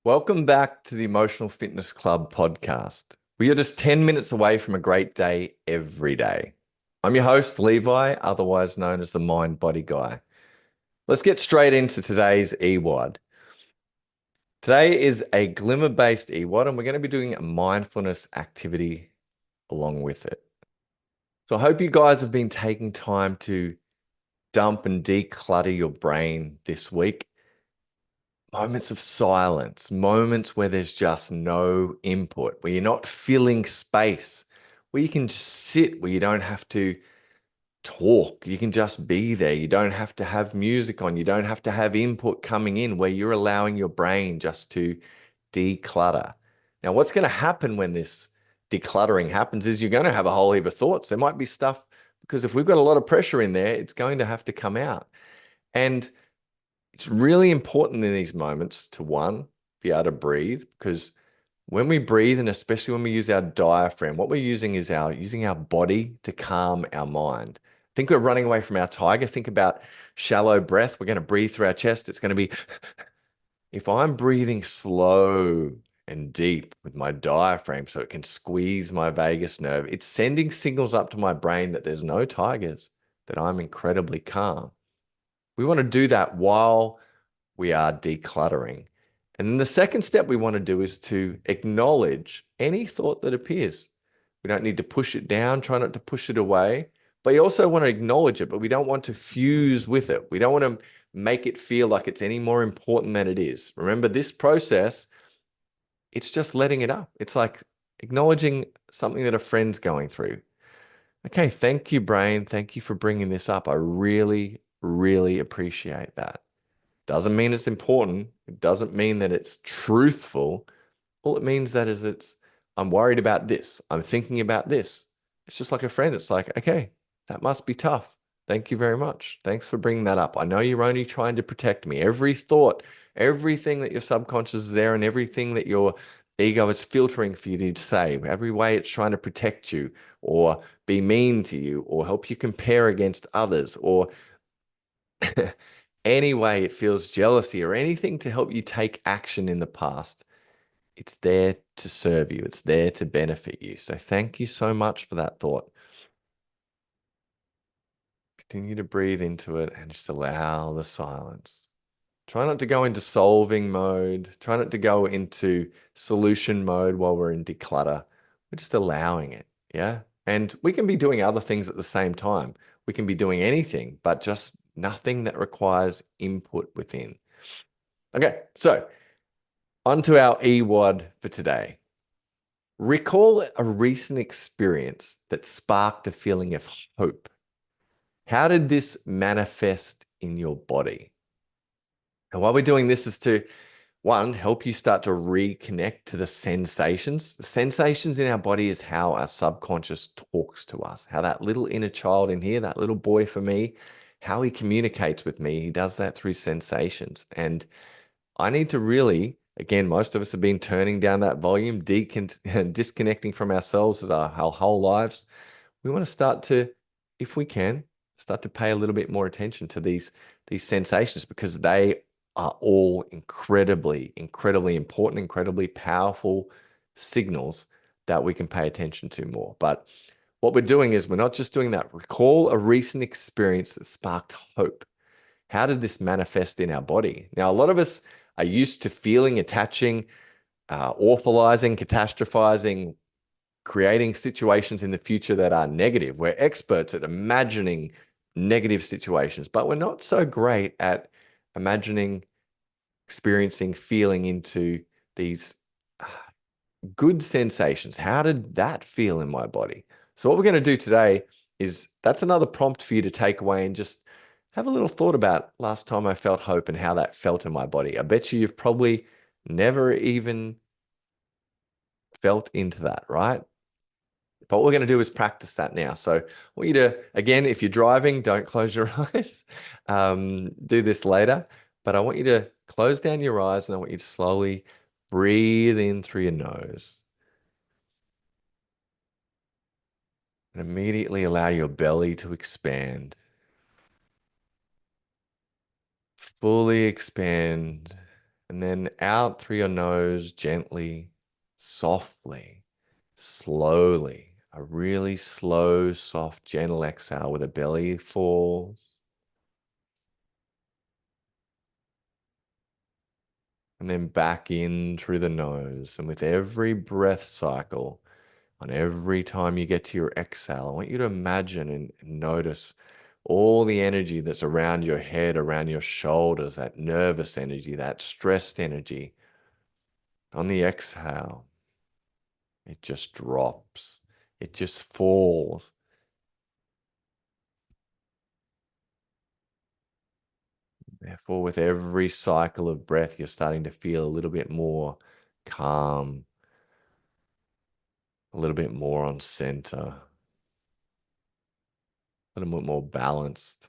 Welcome back to the Emotional Fitness Club podcast. We are just 10 minutes away from a great day every day. I'm your host, Levi, otherwise known as the Mind Body Guy. Let's get straight into today's E-WOD. Today is a glimmer-based E-WOD, and we're going to be doing a mindfulness activity along with it. So I hope you guys have been taking time to dump and declutter your brain this week. Moments of silence, moments where there's just no input, where you're not filling space, where you can just sit, where you don't have to talk. You can just be there. You don't have to have music on. You don't have to have input coming in, where you're allowing your brain just to declutter. Now, what's going to happen when this decluttering happens is you're going to have a whole heap of thoughts. There might be stuff, because if we've got a lot of pressure in there, it's going to have to come out. And it's really important in these moments to, one, be able to breathe, because when we breathe, and especially when we use our diaphragm, what we're using is using our body to calm our mind. Think we're running away from our tiger. Think about shallow breath. We're going to breathe through our chest. It's going to be, if I'm breathing slow and deep with my diaphragm so it can squeeze my vagus nerve, it's sending signals up to my brain that there's no tigers, that I'm incredibly calm. We want to do that while we are decluttering. And then the second step we want to do is to acknowledge any thought that appears. We don't need to push it down, try not to push it away, but you also want to acknowledge it, but we don't want to fuse with it. We don't want to make it feel like it's any more important than it is. Remember, this process, it's just letting it up. It's like acknowledging something that a friend's going through. Okay, thank you, brain. Thank you for bringing this up. I really, really appreciate that. Doesn't mean it's important. It doesn't mean that it's truthful. All it means that is I'm worried about this. I'm thinking about this. It's just like a friend. It's like, okay, that must be tough. Thank you very much. Thanks for bringing that up. I know you're only trying to protect me. Every thought, everything that your subconscious is there, and everything that your ego is filtering for you to say, every way it's trying to protect you or be mean to you or help you compare against others or any way it feels jealousy or anything to help you take action in the past, it's there to serve you. It's there to benefit you. So thank you so much for that thought. Continue to breathe into it and just allow the silence. Try not to go into solving mode. Try not to go into solution mode while we're in declutter. We're just allowing it. Yeah. And we can be doing other things at the same time. We can be doing anything, but just nothing that requires input within. Okay. So onto our E-WOD for today. Recall a recent experience that sparked a feeling of hope. How did this manifest in your body? And why we're doing this is to, one, help you start to reconnect to the sensations. The sensations in our body is how our subconscious talks to us, how that little inner child in here, that little boy for me, how he communicates with me. He does that through sensations. And I need to really, again, most of us have been turning down that volume, disconnecting from ourselves as our whole lives. We want to start to, if we can, start to pay a little bit more attention to these sensations, because they are all incredibly, incredibly important, incredibly powerful signals that we can pay attention to more. But what we're doing is we're not just doing that. Recall a recent experience that sparked hope. How did this manifest in our body? Now, a lot of us are used to feeling, attaching, authalizing, catastrophizing, creating situations in the future that are negative. We're experts at imagining negative situations, but we're not so great at imagining, experiencing, feeling into these good sensations. How did that feel in my body? So what we're going to do today is, that's another prompt for you to take away and just have a little thought about last time I felt hope and how that felt in my body. I bet you've probably never even felt into that, right? But what we're going to do is practice that now. So I want you to, again, if you're driving, don't close your eyes. Do this later. But I want you to close down your eyes, and I want you to slowly breathe in through your nose. And immediately allow your belly to expand. Fully expand. And then out through your nose, gently, softly, slowly. A really slow, soft, gentle exhale where the belly falls. And then back in through the nose. And with every breath cycle, on every time you get to your exhale, I want you to imagine and notice all the energy that's around your head, around your shoulders, that nervous energy, that stressed energy. On the exhale, it just drops. It just falls. Therefore, with every cycle of breath, you're starting to feel a little bit more calm, a little bit more on center, a little bit more balanced.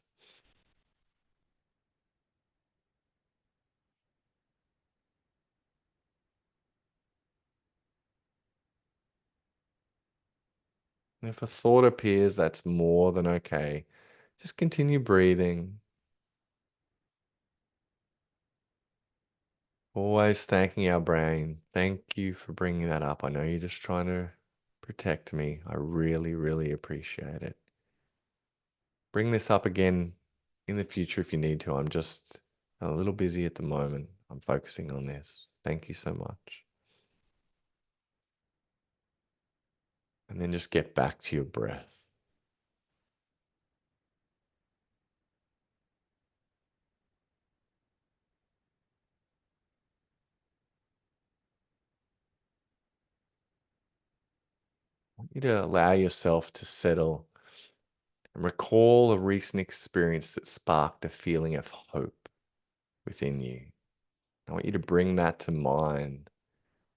And if a thought appears, that's more than okay. Just continue breathing. Always thanking our brain. Thank you for bringing that up. I know you're just trying to protect me. I really, really appreciate it. Bring this up again in the future if you need to. I'm just a little busy at the moment. I'm focusing on this. Thank you so much. And then just get back to your breath. I want you to allow yourself to settle and recall a recent experience that sparked a feeling of hope within you. I want you to bring that to mind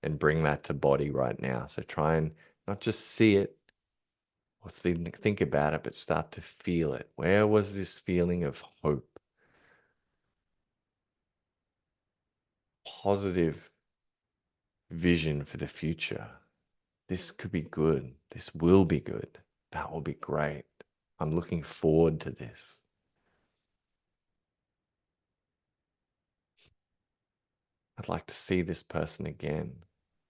and bring that to body right now. So try and not just see it or think about it, but start to feel it. Where was this feeling of hope, positive vision for the future? This could be good. This will be good. That will be great. I'm looking forward to this. I'd like to see this person again.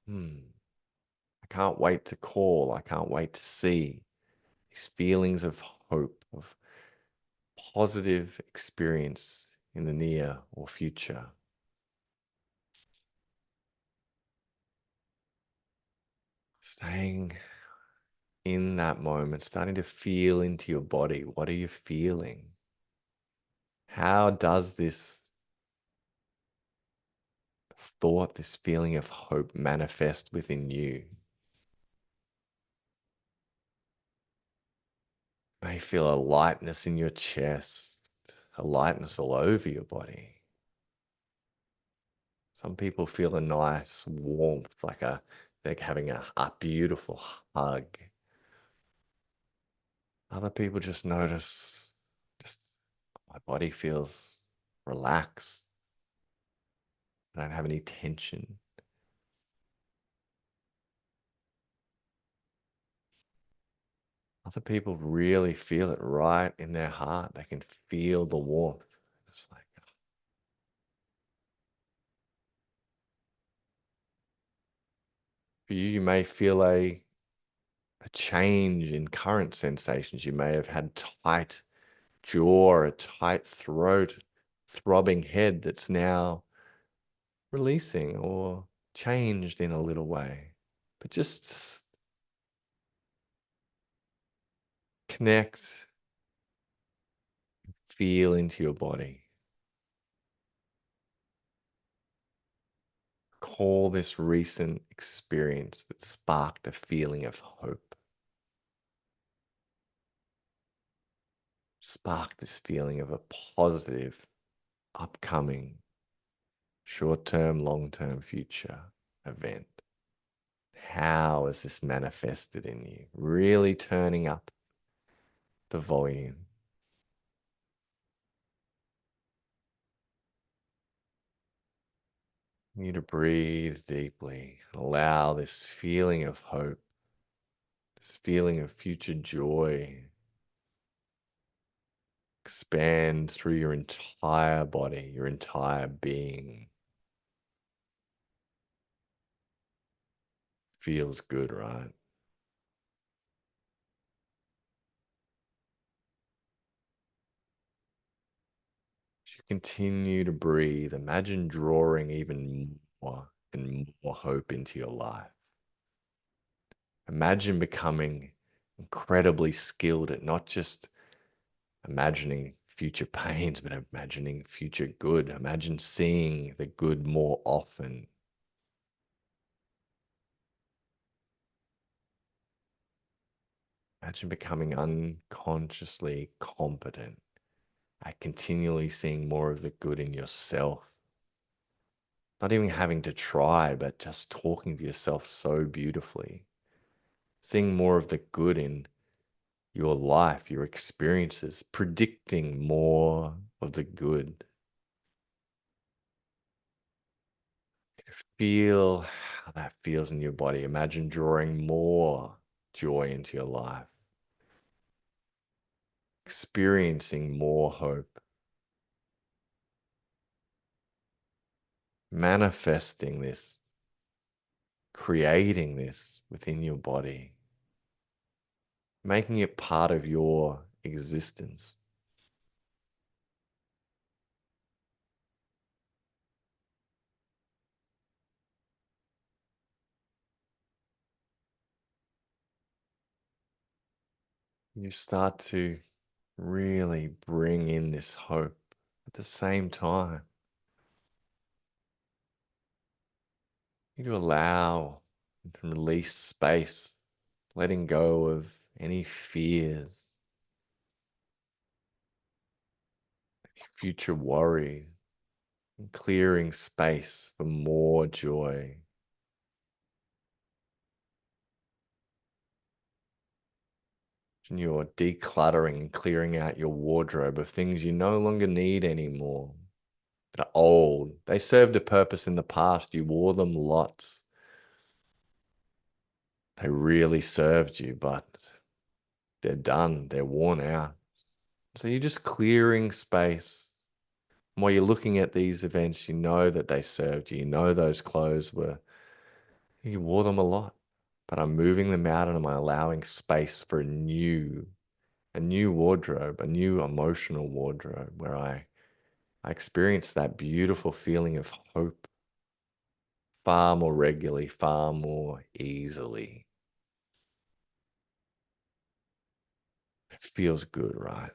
I can't wait to call. I can't wait to see these feelings of hope, of positive experience in the near or future. Staying in that moment, starting to feel into your body. What are you feeling? How does this thought, this feeling of hope manifest within you? You may feel a lightness in your chest, a lightness all over your body. Some people feel a nice warmth, like they're having a beautiful hug. Other people just notice, just my body feels relaxed. I don't have any tension. Other people really feel it right in their heart. They can feel the warmth. It's like, for you, you may feel a change in current sensations. You may have had tight jaw, a tight throat, throbbing head that's now releasing or changed in a little way. But just connect, feel into your body. Call this recent experience that sparked a feeling of hope. Spark this feeling of a positive, upcoming, short-term, long-term future event. How is this manifested in you? Really turning up the volume. You need to breathe deeply. Allow this feeling of hope, this feeling of future joy, expand through your entire body, your entire being. Feels good, right? As you continue to breathe, imagine drawing even more and more hope into your life. Imagine becoming incredibly skilled at not just imagining future pains, but imagining future good. Imagine seeing the good more often. Imagine becoming unconsciously competent at continually seeing more of the good in yourself. Not even having to try, but just talking to yourself so beautifully. Seeing more of the good in your life, your experiences, predicting more of the good. Feel how that feels in your body. Imagine drawing more joy into your life, experiencing more hope, manifesting this, creating this within your body, making it part of your existence. You start to really bring in this hope at the same time. You to allow and release space, letting go of any fears, future worries, and clearing space for more joy. And you're decluttering and clearing out your wardrobe of things you no longer need anymore. That are old. They served a purpose in the past. You wore them lots. They really served you, but they're done. They're worn out. So you're just clearing space. And while you're looking at these events, you know that they served you. You know those clothes were, you wore them a lot. But I'm moving them out and I'm allowing space for a new wardrobe, a new emotional wardrobe where I experience that beautiful feeling of hope far more regularly, far more easily. It feels good, right?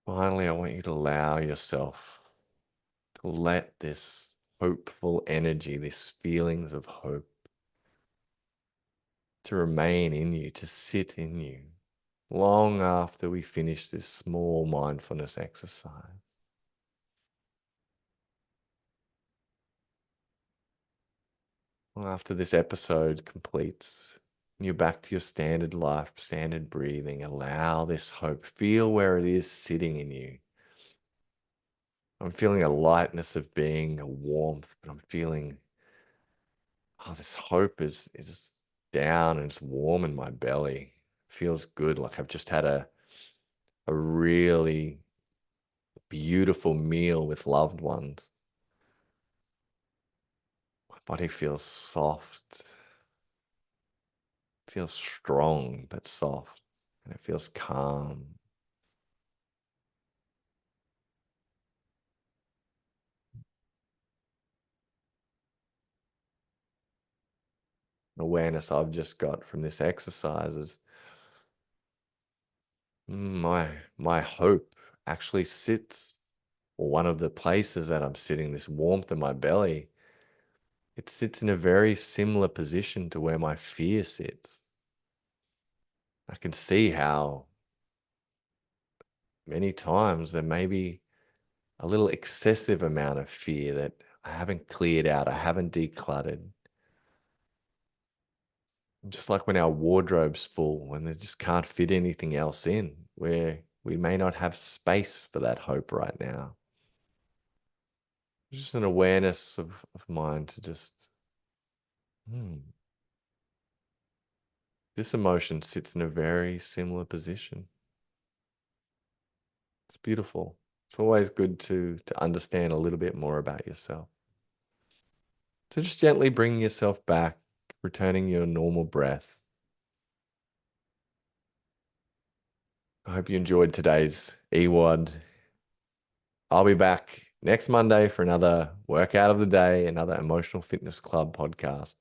Finally, I want you to allow yourself to let this hopeful energy, this feelings of hope, to remain in you, to sit in you long after we finish this small mindfulness exercise. Well, after this episode completes, you're back to your standard life, standard breathing. Allow this hope. Feel where it is sitting in you. I'm feeling a lightness of being, a warmth, but I'm feeling, oh, this hope is down and it's warm in my belly. Feels good, like I've just had a really beautiful meal with loved ones. My body feels soft, feels strong but soft, and it feels calm. Awareness I've just got from this exercise is my hope actually sits, or one of the places that I'm sitting, this warmth in my belly, it sits in a very similar position to where my fear sits. I can see how many times there may be a little excessive amount of fear that I haven't cleared out, I haven't decluttered. Just like when our wardrobe's full, when they just can't fit anything else in, where we may not have space for that hope right now. Just an awareness of mine to just, hmm, this emotion sits in a very similar position. It's beautiful. It's always good to understand a little bit more about yourself. So just gently bringing yourself back, returning your normal breath. I hope you enjoyed today's E-WOD. I'll be back next Monday for another workout of the day, another Emotional Fitness Club podcast.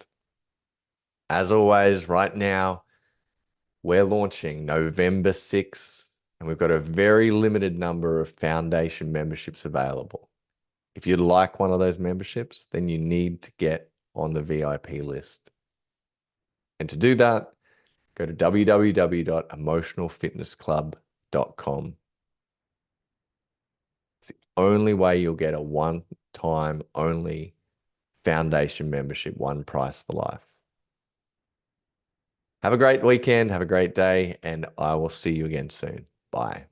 As always, right now, we're launching November 6th, and we've got a very limited number of foundation memberships available. If you'd like one of those memberships, then you need to get on the VIP list. And to do that, go to www.emotionalfitnessclub.com. It's the only way you'll get a one-time only foundation membership, one price for life. Have a great weekend, have a great day, and I will see you again soon. Bye.